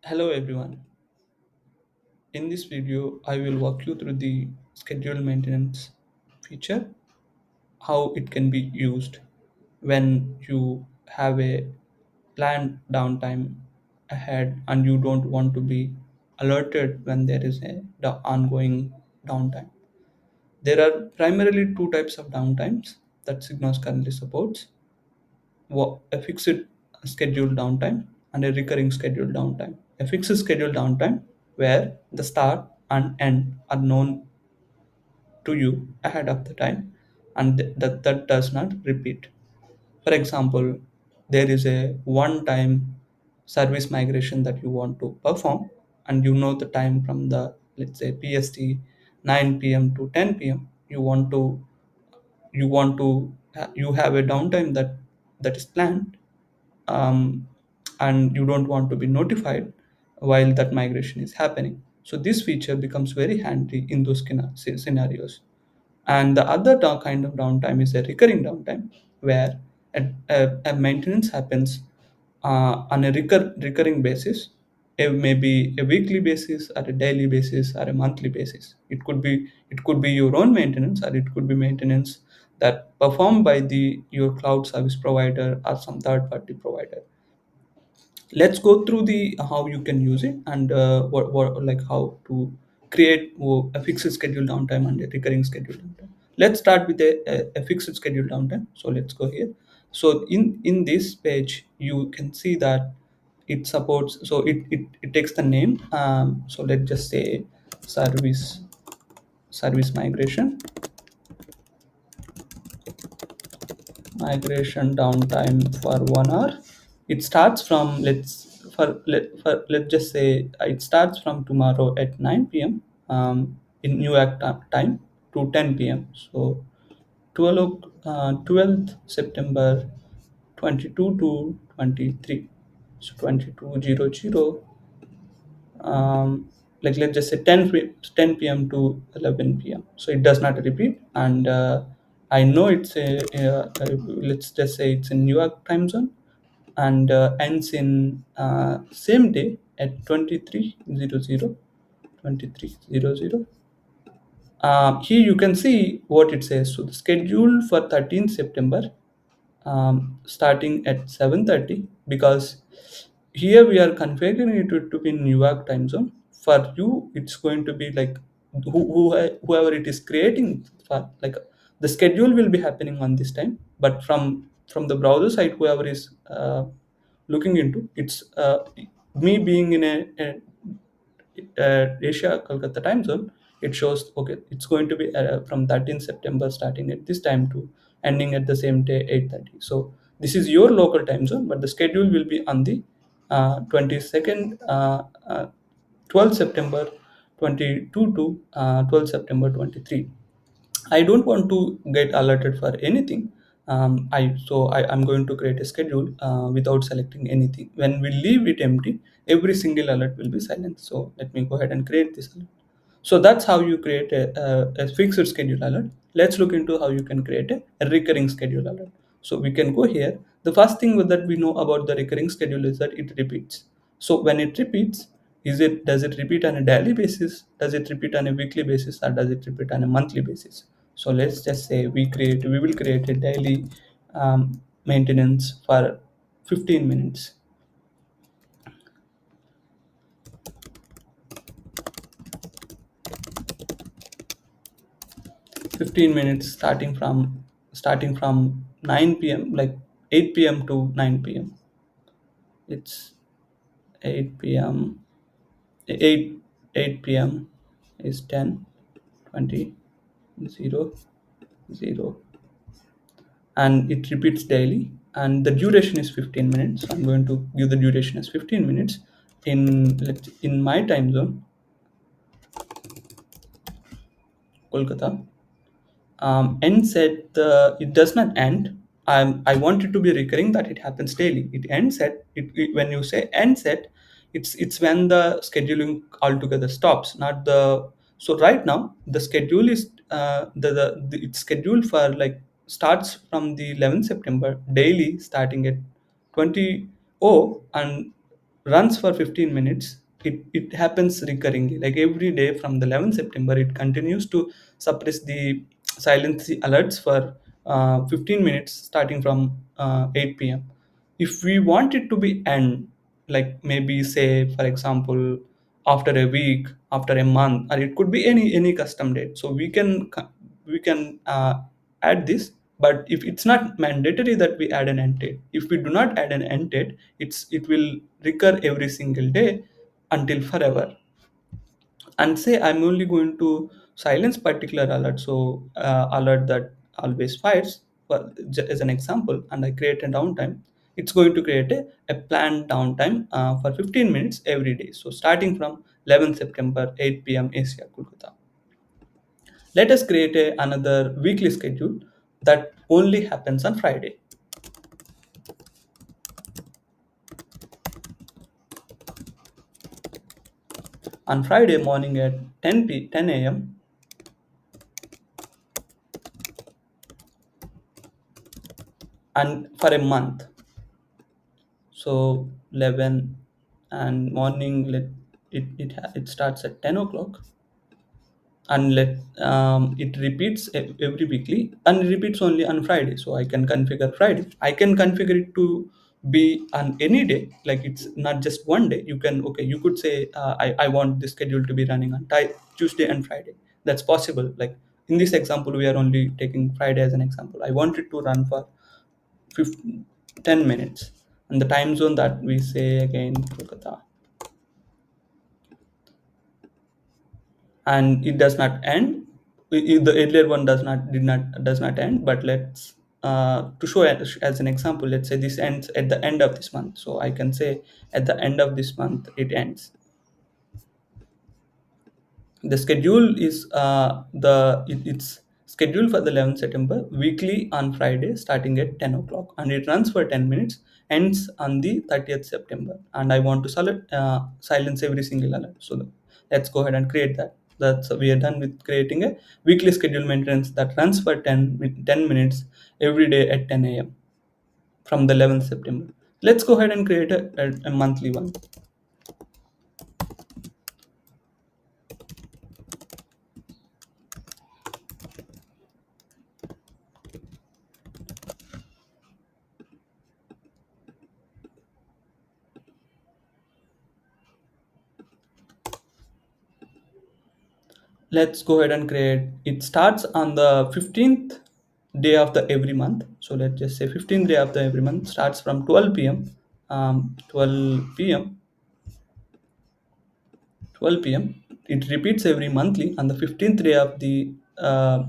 Hello everyone. In this video, I will walk you through the scheduled maintenance feature, how it can be used when you have a planned downtime ahead and you don't want to be alerted when there is the ongoing downtime. There are primarily two types of downtimes that SigNoz currently supports: a fixed scheduled downtime and a recurring scheduled downtime. A fixed scheduled downtime where the start and end are known to you ahead of the time and that does not repeat. For example, there is a one time service migration that you want to perform and you know the time from the, let's say, PST 9 p.m. to 10 p.m. You have a downtime that is planned, um, and you don't want to be notified while that migration is happening. So this feature becomes very handy in those scenarios. And the other kind of downtime is a recurring downtime where a maintenance happens on a recurring basis. It may be a weekly basis or a daily basis or a monthly basis. It could be your own maintenance, or it could be maintenance that performed by the your cloud service provider or some third party provider. Let's go through the how you can use it and what like how to create a fixed schedule downtime and a recurring schedule downtime. Let's start with a fixed schedule downtime. So let's go here. So in this page you can see that it supports, so it takes the name, so let's just say service service migration downtime for 1 hour. It starts from, let's just say it starts from tomorrow at 9 p.m. In New York time to 10 p.m. So 12th September 22 to 23. So 2200, like let's just say 10 p.m. to 11 p.m. So it does not repeat, and I know it's let's just say it's in New York time zone, and ends in same day at 2300. 2300. Here you can see what it says. So the schedule for 13th September, starting at 7:30, because here we are configuring it to be New York time zone. For you, it's going to be like whoever it is creating for, like, the schedule will be happening on this time, but from the browser side, whoever is looking into it's me being in Asia Kolkata time zone. It shows, okay, it's going to be from 13th September starting at this time to ending at the same day 8:30. So this is your local time zone, but the schedule will be on the 22nd, 12th September 22 to 12th September 23. I don't want to get alerted for anything. I'm going to create a schedule without selecting anything. When we leave it empty, every single alert will be silent. So let me go ahead and create this alert. So that's how you create a fixed schedule alert. Let's look into how you can create a recurring schedule alert. So we can go here. The first thing that we know about the recurring schedule is that it repeats. So when it repeats, does it repeat on a daily basis? Does it repeat on a weekly basis, or does it repeat on a monthly basis? So let's just say we will create a daily maintenance for 15 minutes. 15 minutes starting from 9 p.m., like 8 p.m. to 9 p.m. It's 8 p.m. 8 8 p.m. is 10, 20, 0, 0, and it repeats daily, and the duration is 15 minutes. I'm going to give the duration as 15 minutes in my time zone, Kolkata. Ends at the it does not end. I want it to be recurring, that it happens daily. It ends at when you say ends at, it's when the scheduling altogether stops, not the. So right now the schedule is it's scheduled for, like, starts from the 11th September daily, starting at 20 and runs for 15 minutes. It happens recurringly, like every day from the 11th September. It continues to suppress the silence alerts for 15 minutes starting from 8 p.m. If we want it to be end, like maybe say for example after a week, after a month, or it could be any custom date, so we can add this. But if it's not mandatory that we add an end date, if we do not add an end date, it will recur every single day until forever. And say I'm only going to silence particular alert, so alert that always fires, well, as an example, and I create a downtime. It's going to create a planned downtime for 15 minutes every day, so starting from 11th September 8 p.m. Asia Kolkata. Let us create another weekly schedule that only happens on Friday. On Friday morning at 10 a.m. and for a month. So 11 and morning, it starts at 10 o'clock, and it repeats every weekly, and it repeats only on Friday. So I can configure Friday. I can configure it to be on any day, like it's not just one day. You could say I want this schedule to be running on Tuesday and Friday. That's possible. Like in this example, we are only taking Friday as an example. I want it to run for 15, 10 minutes, and the time zone that we say again Kolkata, and it does not end. The earlier one does not end, but let's to show as an example, let's say this ends at the end of this month, so I can say at the end of this month it ends. The schedule is it's scheduled for the 11th September, weekly on Friday, starting at 10 o'clock, and it runs for 10 minutes, ends on the 30th September. And I want to silence every single alert. So let's go ahead and create that. We are done with creating a weekly schedule maintenance that runs for 10 minutes every day at 10 a.m. from the 11th September. Let's go ahead and create a monthly one. Let's go ahead and create. It starts on the 15th day of the every month, so let's just say 15th day of the every month starts from 12 p.m. 12 p.m. 12 p.m. It repeats every monthly on the 15th day of the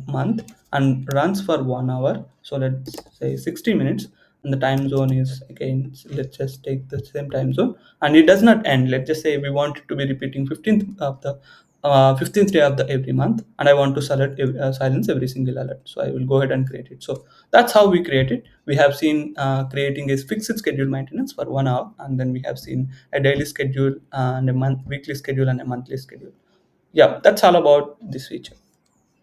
month and runs for 1 hour. So let's say 60 minutes. And the time zone is again, let's just take the same time zone. And it does not end. Let's just say we want it to be repeating 15th day of the every month. And I want to silence every single alert. So I will go ahead and create it. So that's how we create it. We have seen creating a fixed schedule maintenance for 1 hour, and then we have seen a daily schedule and a weekly schedule and a monthly schedule. Yeah, that's all about this feature.